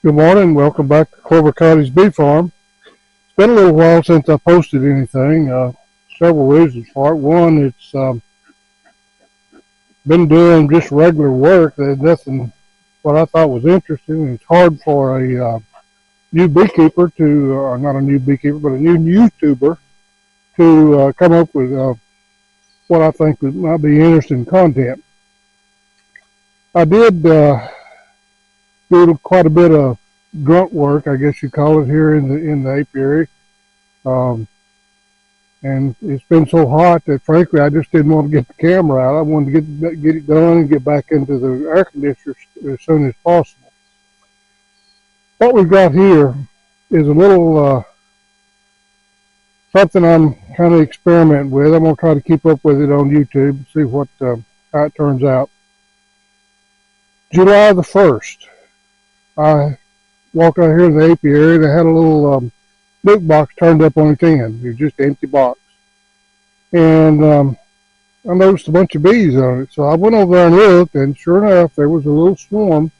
Good morning. Welcome back to Clover Cottage Bee Farm. It's been a little while since I posted anything. Several reasons for it. One, it's been doing just regular work. There's nothing what I thought was interesting. It's hard for a new beekeeper to, or not a new beekeeper, but a new YouTuber to come up with what I think might be interesting content. I did do quite a bit of grunt work, I guess you call it, here in the apiary. And it's been so hot that frankly I just didn't want to get the camera out. I wanted to get it done and get back into the air conditioner as soon as possible. What we've got here is a little something I'm kind of experimenting with. I'm going to try to keep up with it on YouTube and see what how it turns out. July the 1st, I walked out here in the apiary. They had a little nuke box turned up on its end. It was just an empty box. And I noticed a bunch of bees on it. So I went over there and looked, and sure enough, there was a little swarm.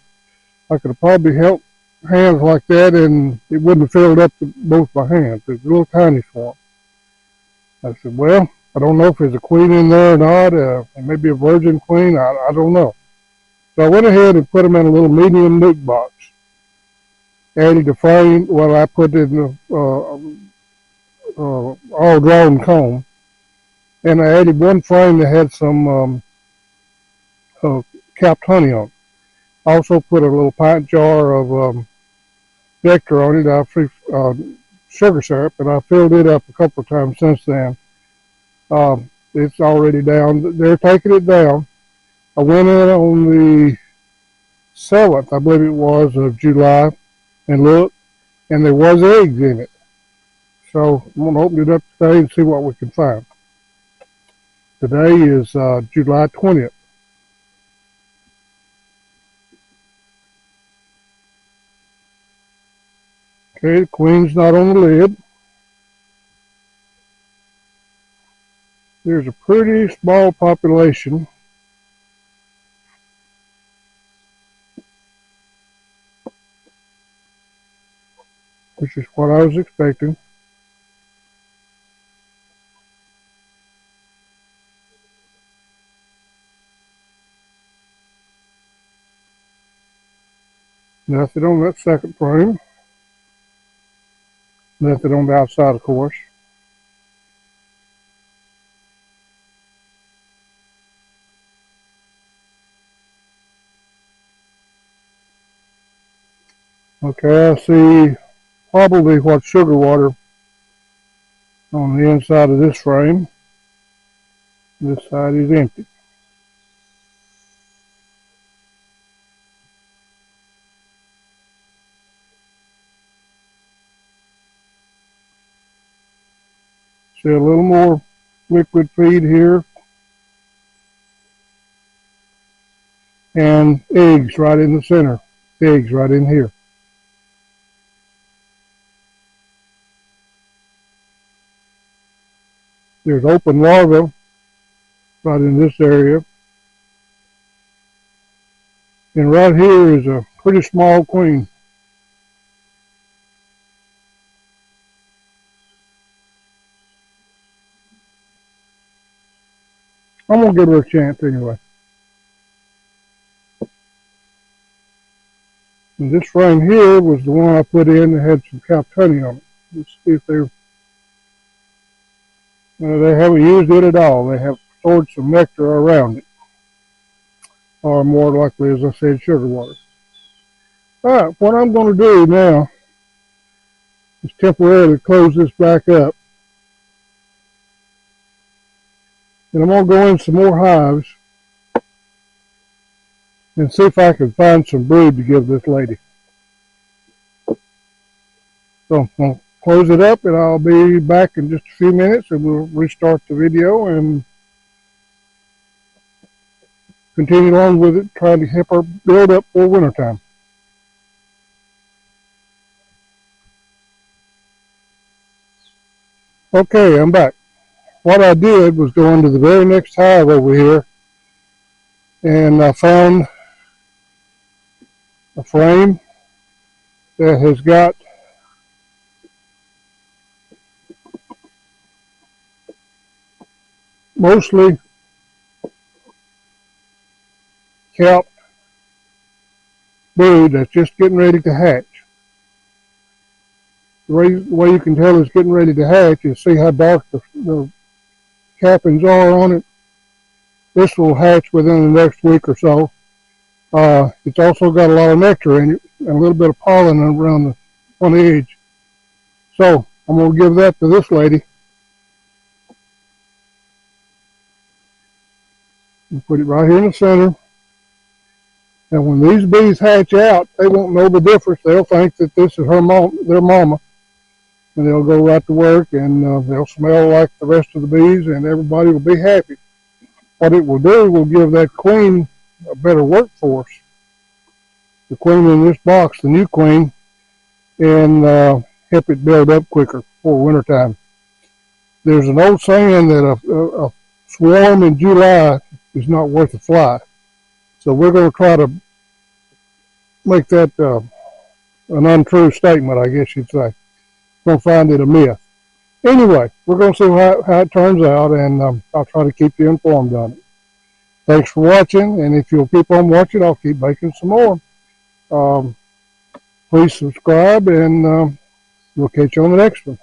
I could have probably held hands like that, and it wouldn't have filled up both my hands. It was a little tiny swarm. I said, well, I don't know if there's a queen in there or not. Maybe a virgin queen. I don't know. So I went ahead and put them in a little medium nuke box. Added a frame. Well, I put it in all drawn comb, and I added one frame that had some capped honey on it. Also put a little pint jar of nectar on it, sugar syrup, and I filled it up a couple of times since then. It's already down. They're taking it down. I went in on the 7th, I believe it was, of July, and looked, and there was eggs in it. So I'm going to open it up today and see what we can find. Today is July 20th. Okay, the queen's not on the lid. There's a pretty small population. Which is what I was expecting. Nothing on that second frame. Nothing on the outside, of course. Okay, I see probably what sugar water on the inside of this frame. This side is empty. See a little more liquid feed here. And eggs right in the center. Eggs right in here. There's open larvae right in this area. And right here is a pretty small queen. I'm going to give her a chance anyway. And this frame here was the one I put in that had some capped honey on it. Let's see if they haven't used it at all. They have stored some nectar around it. Or more likely, as I said, sugar water. Alright, what I'm going to do now is temporarily close this back up. And I'm going to go in some more hives and see if I can find some brood to give this lady. So I'm going to close it up, and I'll be back in just a few minutes, and we'll restart the video and continue on with it, trying to help her build up for wintertime. Okay, I'm back. What I did was go into the very next hive over here, and I found a frame that has got mostly capped brood that's just getting ready to hatch. The way you can tell it's getting ready to hatch is see how dark the cappings are on it. This will hatch within the next week or so. It's also got a lot of nectar in it and a little bit of pollen around on the edge. So I'm going to give that to this lady. And put it right here in the center. And when these bees hatch out, they won't know the difference. They'll think that this is their mama. And they'll go right to work and they'll smell like the rest of the bees and everybody will be happy. What it will do will give that queen a better workforce. The queen in this box, the new queen, and help it build up quicker for wintertime. There's an old saying that a swarm in July is not worth a fly. So we're going to try to make that an untrue statement, I guess you'd say. We're going to find it a myth. Anyway, we're going to see how it turns out, and I'll try to keep you informed on it. Thanks for watching, and if you'll keep on watching, I'll keep making some more. Please subscribe, and we'll catch you on the next one.